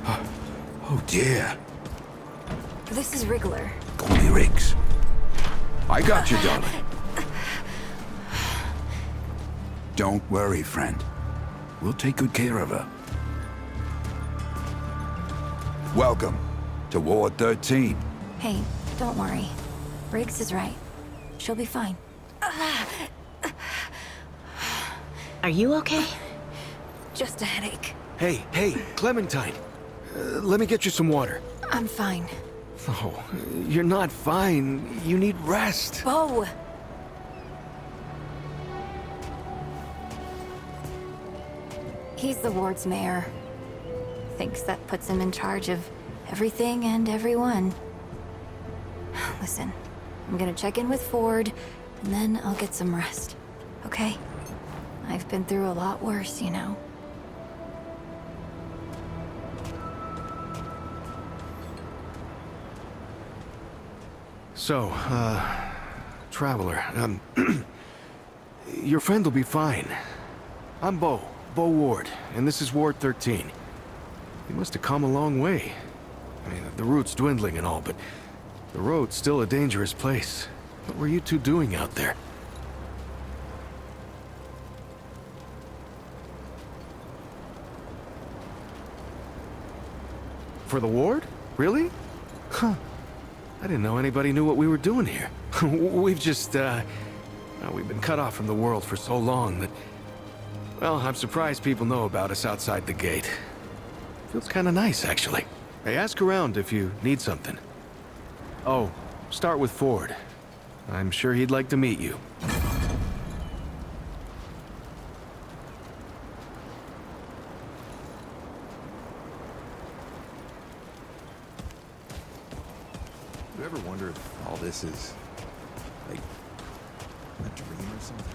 Oh dear. This is Wriggler. Call me Riggs. I got you, darling. Don't worry, friend. We'll take good care of her. Welcome to Ward 13. Hey, don't worry. Riggs is right. She'll be fine. Are you okay? Just a headache. Hey, Clementine. Let me get you some water. I'm fine. Oh, you're not fine. You need rest. Bo! He's the ward's mayor. Thinks that puts him in charge of everything and everyone. Listen, I'm gonna check in with Ford, and then I'll get some rest. Okay? I've been through a lot worse, you know. So, Traveler, your friend will be fine. I'm Bo Ward, and this is Ward 13. You must have come a long way. I mean, the route's dwindling and all, but the road's still a dangerous place. What were you two doing out there? For the ward? Really? Huh. I didn't know anybody knew what we were doing here. We've just, we've been cut off from the world for so long that... Well, I'm surprised people know about us outside the gate. Feels kinda nice, actually. Hey, ask around if you need something. Oh, start with Ford. I'm sure he'd like to meet you. You ever wonder if all this is, like, a dream or something?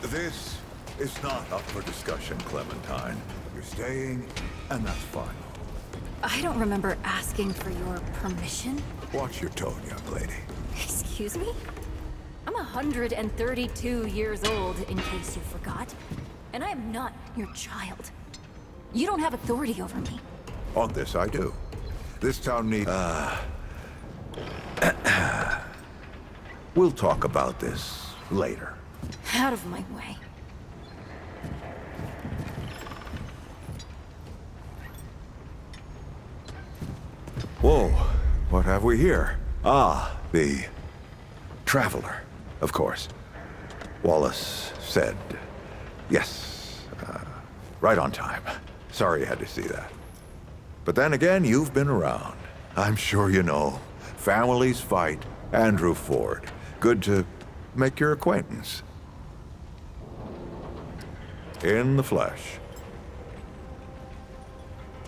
This is not up for discussion, Clementine. You're staying, and that's final. I don't remember asking for your permission. Watch your tone, young lady. Excuse me? I'm 132 years old, in case you forgot. And I am not your child. You don't have authority over me. On this, I do. This town needs... We'll talk about this later. Out of my way. Whoa, what have we here? Ah, the Traveler, of course. Wallace said yes, right on time. Sorry you had to see that. But then again, you've been around. I'm sure you know. Families fight. Andrew Ford. Good to make your acquaintance. In the flesh.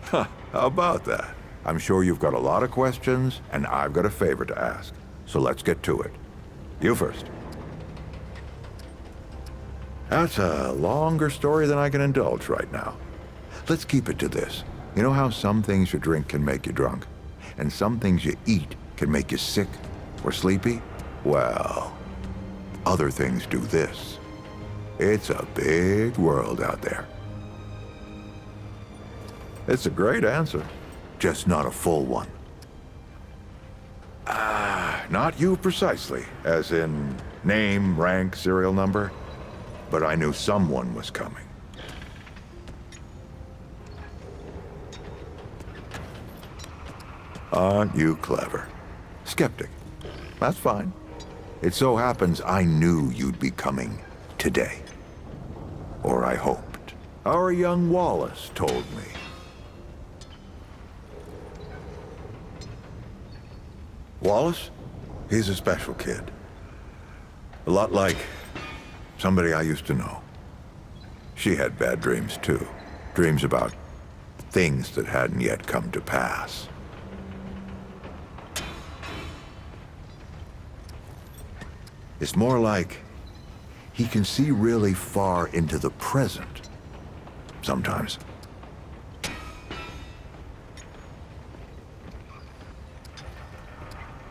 Huh, how about that? I'm sure you've got a lot of questions, and I've got a favor to ask. So let's get to it. You first. That's a longer story than I can indulge right now. Let's keep it to this. You know how some things you drink can make you drunk, and some things you eat can make you sick or sleepy? Well, other things do this. It's a big world out there. It's a great answer, just not a full one. Not you precisely, as in name, rank, serial number, but I knew someone was coming. Aren't you clever? Skeptic. That's fine. It so happens I knew you'd be coming today. Or I hoped. Our young Wallace told me. Wallace? He's a special kid. A lot like somebody I used to know. She had bad dreams too. Dreams about things that hadn't yet come to pass. It's more like he can see really far into the present. Sometimes.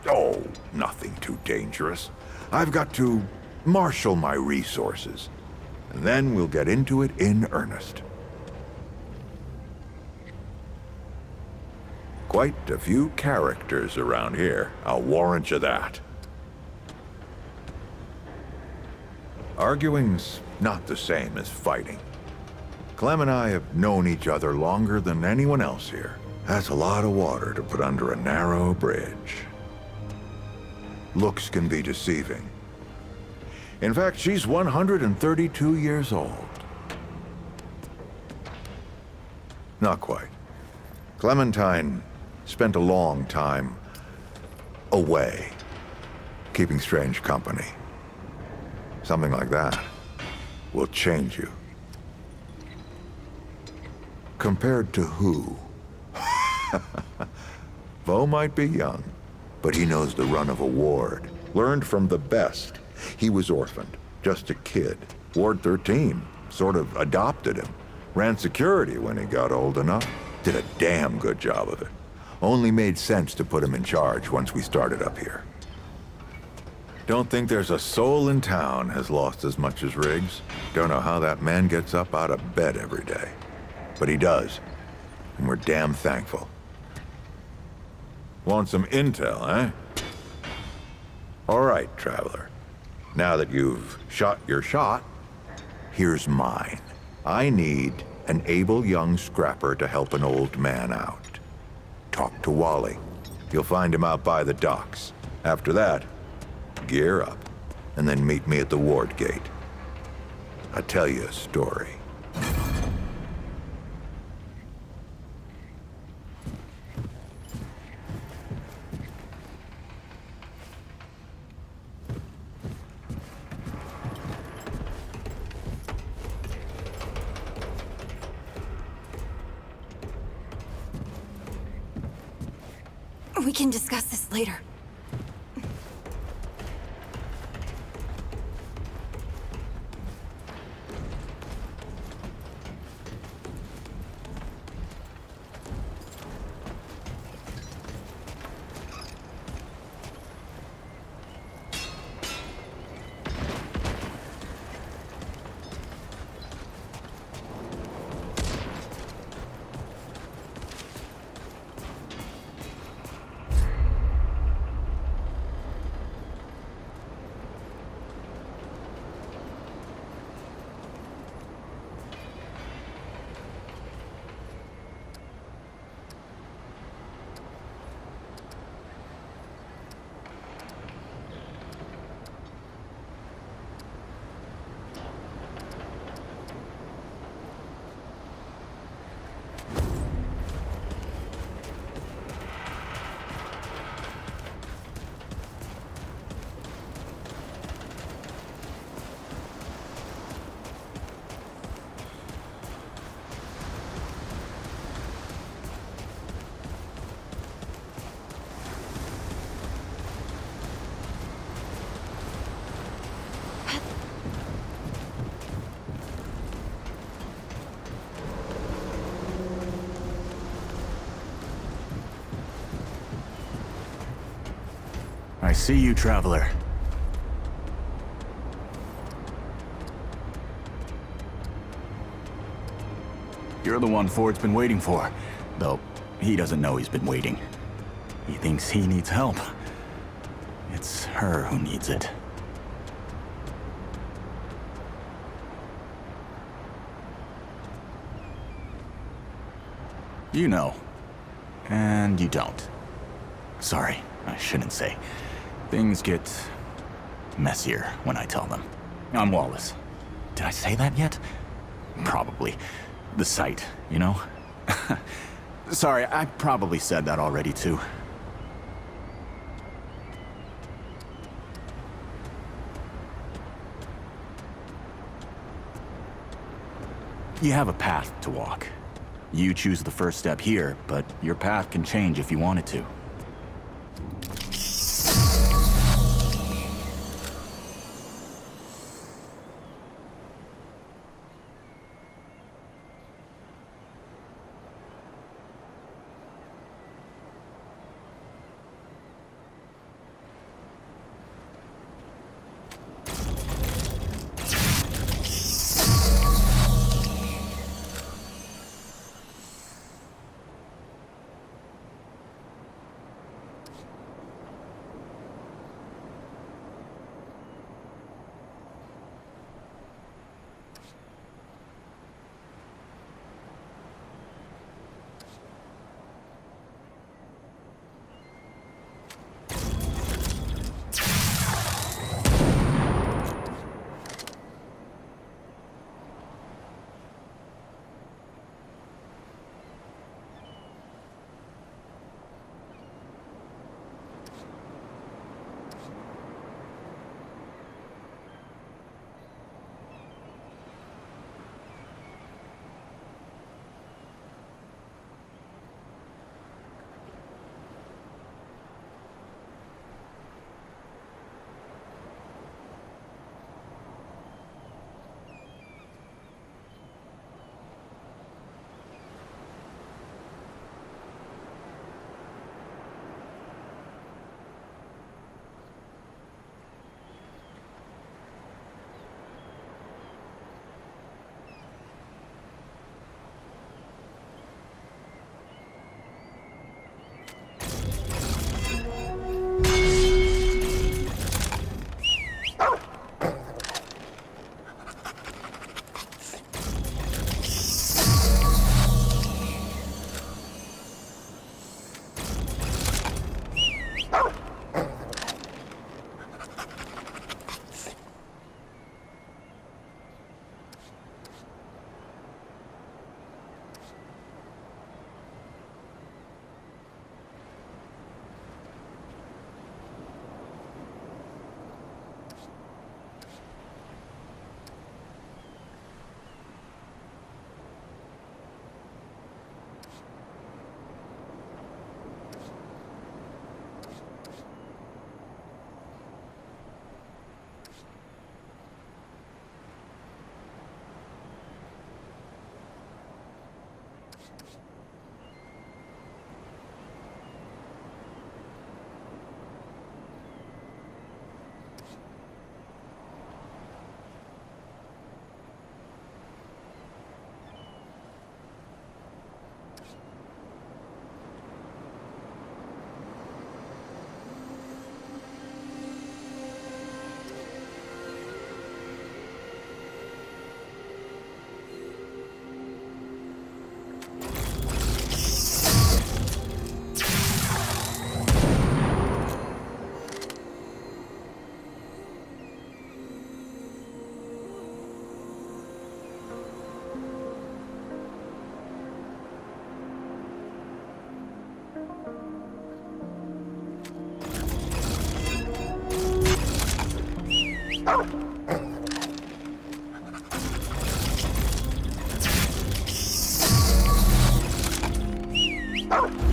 Oh, nothing too dangerous. I've got to marshal my resources, and then we'll get into it in earnest. Quite a few characters around here, I'll warrant you that. Arguing's not the same as fighting. Clem and I have known each other longer than anyone else here. That's a lot of water to put under a narrow bridge. Looks can be deceiving. In fact, she's 132 years old. Not quite. Clementine spent a long time away, keeping strange company. Something like that will change you. Compared to who? Vo might be young, but he knows the run of a ward. Learned from the best. He was orphaned, just a kid. Ward 13 sort of adopted him. Ran security when he got old enough. Did a damn good job of it. Only made sense to put him in charge once we started up here. Don't think there's a soul in town has lost as much as Riggs. Don't know how that man gets up out of bed every day. But he does. And we're damn thankful. Want some intel, eh? All right, Traveler. Now that you've shot your shot, here's mine. I need an able young scrapper to help an old man out. Talk to Wally. You'll find him out by the docks. After that, gear up, and then meet me at the ward gate. I'll tell you a story. We can discuss this later. I see you, Traveler. You're the one Ford's been waiting for. Though, he doesn't know he's been waiting. He thinks he needs help. it's her who needs it. You know. And you don't. Sorry, I shouldn't say. Things get messier when I tell them. I'm Wallace. Did I say that yet? Probably. The site, you know? Sorry, I probably said that already too. You have a path to walk. You choose the first step here, but your path can change if you wanted to.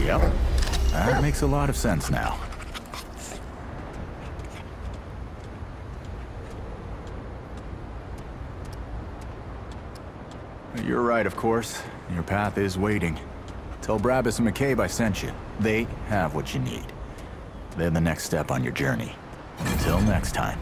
Yep. That makes a lot of sense now. You're right, of course. Your path is waiting. Tell Brabus and McCabe I sent you. They have what you need. They're the next step on your journey. Until next time.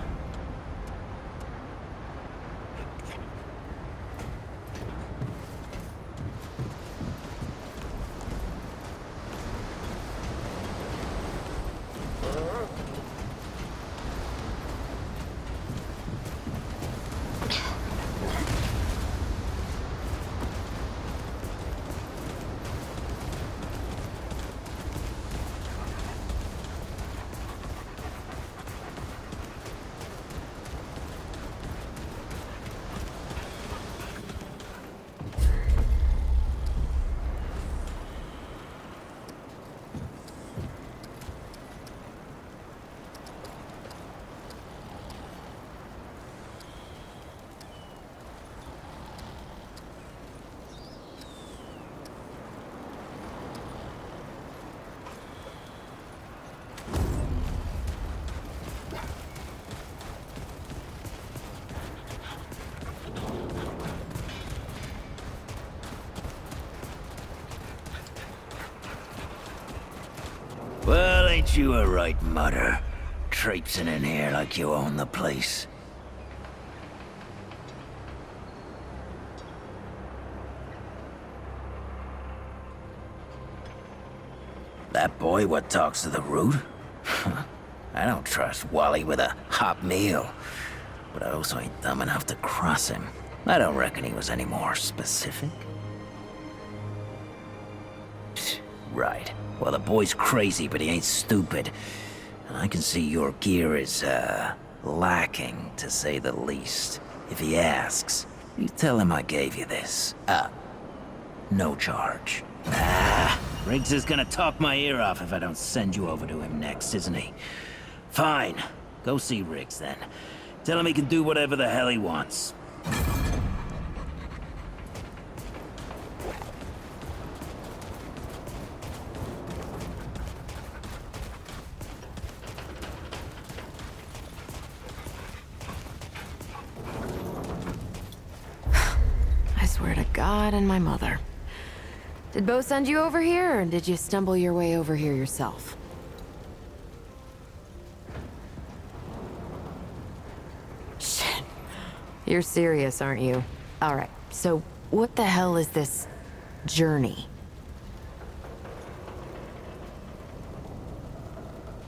Ain't you a right mutter? Traipsing in here like you own the place. That boy what talks to the root? I don't trust Wally with a hot meal. But I also ain't dumb enough to cross him. I don't reckon he was any more specific. Right. Well, the boy's crazy, but he ain't stupid. And I can see your gear is, lacking, to say the least. If he asks, you tell him I gave you this. No charge. Riggs is gonna talk my ear off if I don't send you over to him next, isn't he? Fine. Go see Riggs, then. Tell him he can do whatever the hell he wants. I swear to God and my mother. Did Bo send you over here, or did you stumble your way over here yourself? Shit. You're serious, aren't you? Alright, so what the hell is this journey?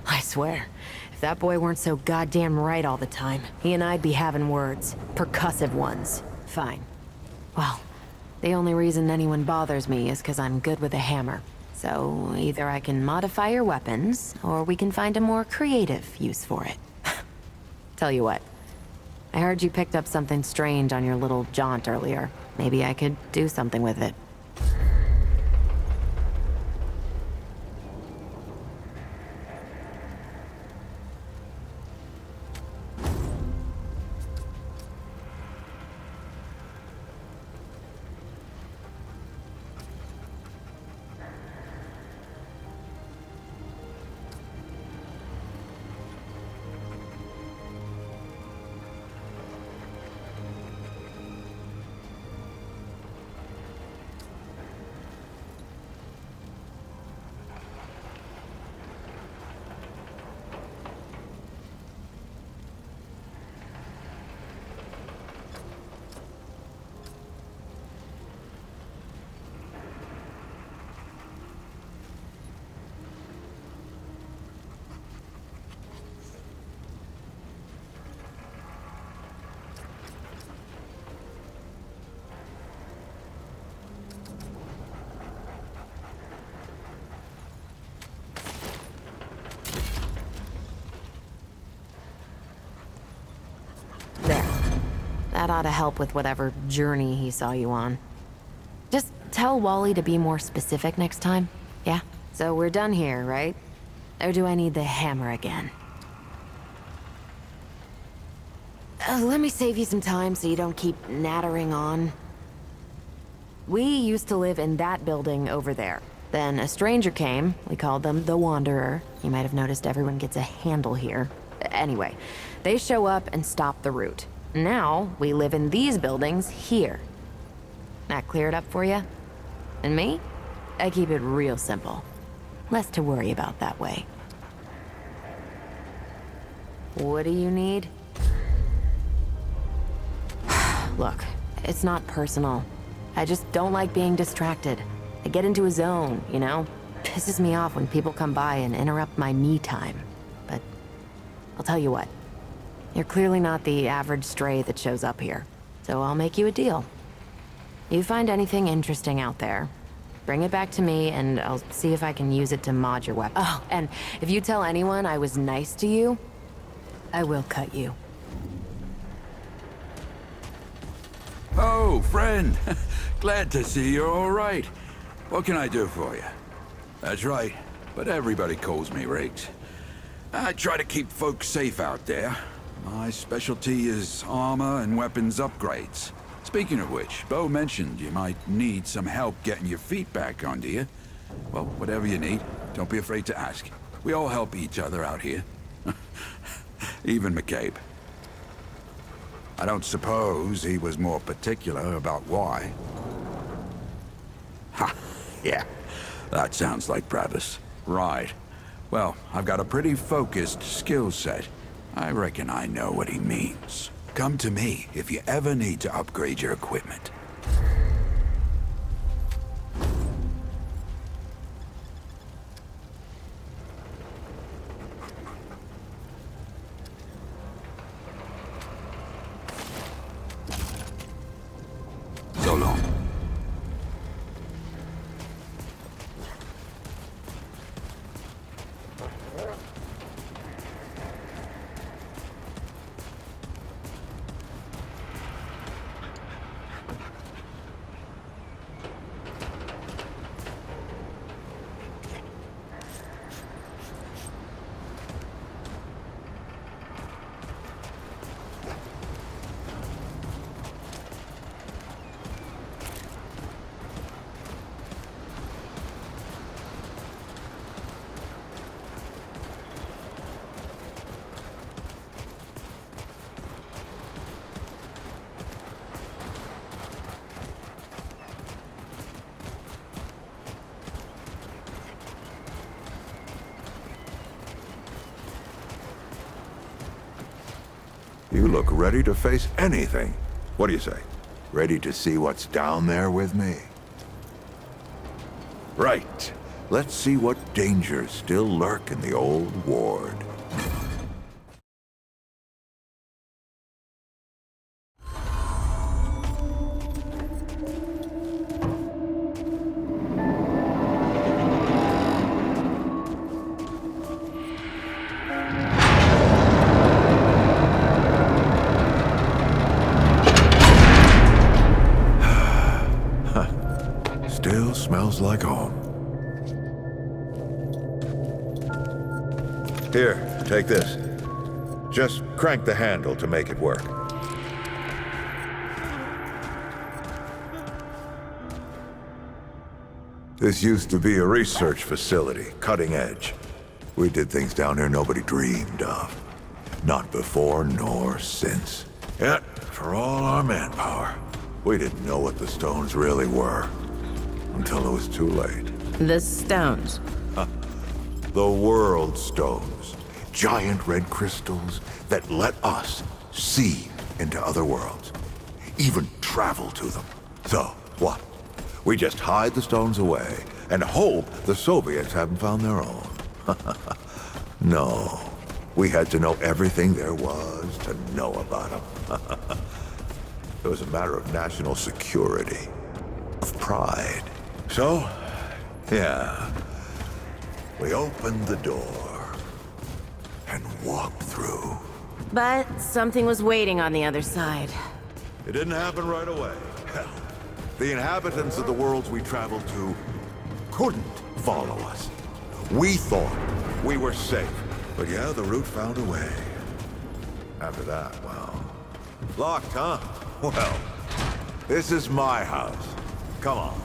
I swear, if that boy weren't so goddamn right all the time, he and I'd be having words. Percussive ones. Fine. Well, the only reason anyone bothers me is because I'm good with a hammer. So either I can modify your weapons, or we can find a more creative use for it. Tell you what, I heard you picked up something strange on your little jaunt earlier. Maybe I could do something with it. There. That ought to help with whatever journey he saw you on. Just tell Wally to be more specific next time, yeah? So we're done here, right? Or do I need the hammer again? Let me save you some time so you don't keep nattering on. We used to live in that building over there. Then a stranger came. We called them the Wanderer. You might have noticed everyone gets a handle here. Anyway, they show up and stop the route. Now, we live in these buildings here. That clear it up for you? And me? I keep it real simple. Less to worry about that way. What do you need? Look, it's not personal. I just don't like being distracted. I get into a zone, you know? Pisses me off when people come by and interrupt my me time. But I'll tell you what. You're clearly not the average stray that shows up here. So I'll make you a deal. You find anything interesting out there, bring it back to me and I'll see if I can use it to mod your weapon. Oh, and if you tell anyone I was nice to you, I will cut you. Oh, friend. Glad to see you're all right. What can I do for you? That's right, but everybody calls me Riggs. I try to keep folks safe out there. My specialty is armor and weapons upgrades. Speaking of which, Bo mentioned you might need some help getting your feet back under you. Well, whatever you need, don't be afraid to ask. We all help each other out here. Even McCabe. I don't suppose he was more particular about why. Ha, yeah. That sounds like Travis. Right. Well, I've got a pretty focused skill set. I reckon I know what he means. Come to me if you ever need to upgrade your equipment. So long. You look ready to face anything. What do you say? Ready to see what's down there with me? Right. Let's see what dangers still lurk in the old ward. Still smells like home. Here, take this. Just crank the handle to make it work. This used to be a research facility, cutting edge. We did things down here nobody dreamed of. Not before nor since. Yet, for all our manpower, we didn't know what the stones really were. Until it was too late. The stones. The World Stones. Giant red crystals that let us see into other worlds. Even travel to them. So, what? We just hide the stones away and hope the Soviets haven't found their own. No. We had to know everything there was to know about them. It was a matter of national security. Of pride. So, yeah, we opened the door and walked through. But something was waiting on the other side. It didn't happen right away. Hell, the inhabitants of the worlds we traveled to couldn't follow us. We thought we were safe, but yeah, the route found a way. After that, well, locked, huh? Well, this is my house. Come on.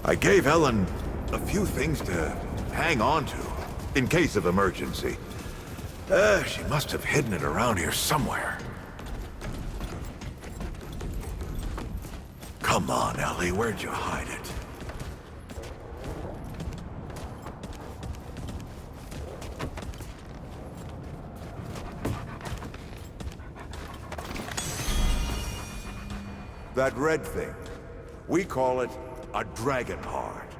I gave Ellen a few things to hang on to, in case of emergency. She must have hidden it around here somewhere. Come on, Ellie, where'd you hide it? That red thing, we call it a dragon heart.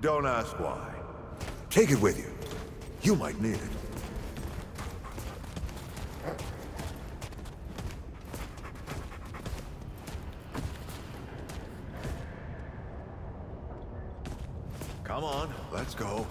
Don't ask why. Take it with you. You might need it. Come on, let's go.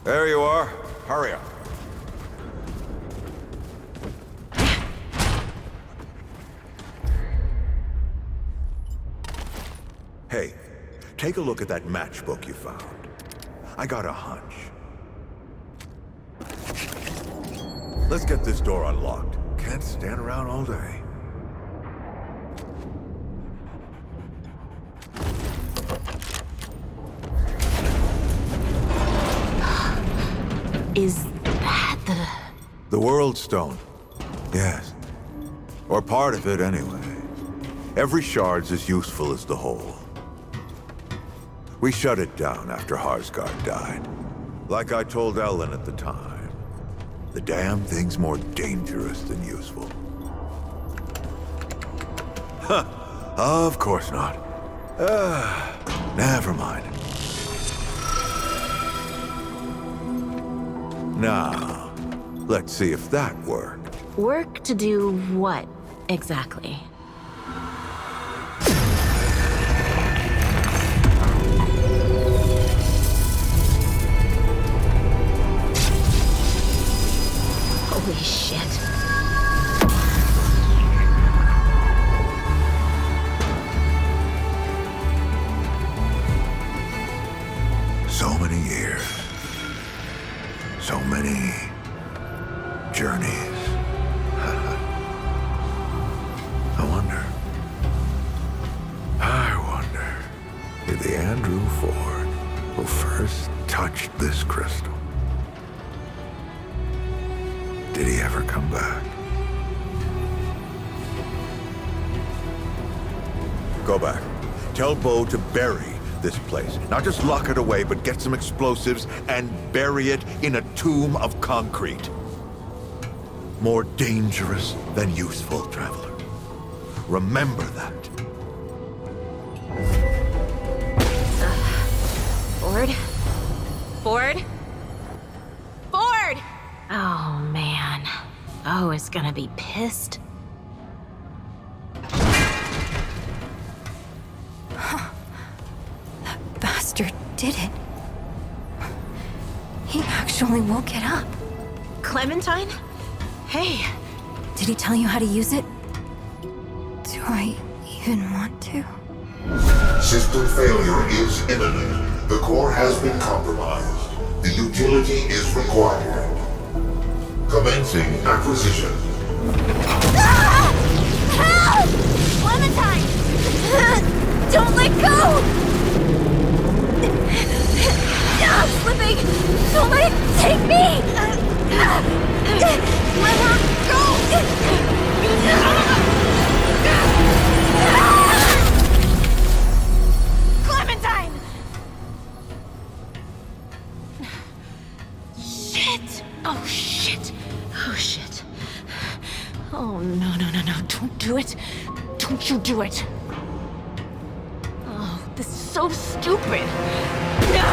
There you are. Hurry up. Hey, take a look at that matchbook you found. I got a hunch. Let's get this door unlocked. Can't stand around all day. Is that The World Stone. Yes. Or part of it, anyway. Every shard's as useful as the whole. We shut it down after Harsgard died. Like I told Ellen at the time, the damn thing's more dangerous than useful. Huh. Of course not. Never mind. Now, let's see if that worked. work to do what exactly? Holy shit. So many years. So many journeys. I wonder, did the Andrew Ford who first touched this crystal, did he ever come back? Go back. Tell Bo to bury this place. Not just lock it away, but get some explosives and bury it in a tomb of concrete. More dangerous than useful, traveler. Remember that. Ford? Ford? Ford! Oh, man. Bo is gonna be pissed. That bastard did it. He actually woke it up. Clementine? Hey. Did he tell you how to use it? Do I even want to? System failure is imminent. The core has been compromised. The utility is required. Commencing acquisition. Ah! Help! Clementine! Don't let go! I'm slipping! Don't let it take me! Let her go! Clementine! Shit! Oh, shit! Oh, shit. Oh, no, no, no, no. Don't do it. Don't you do it. Oh, this is so stupid. No!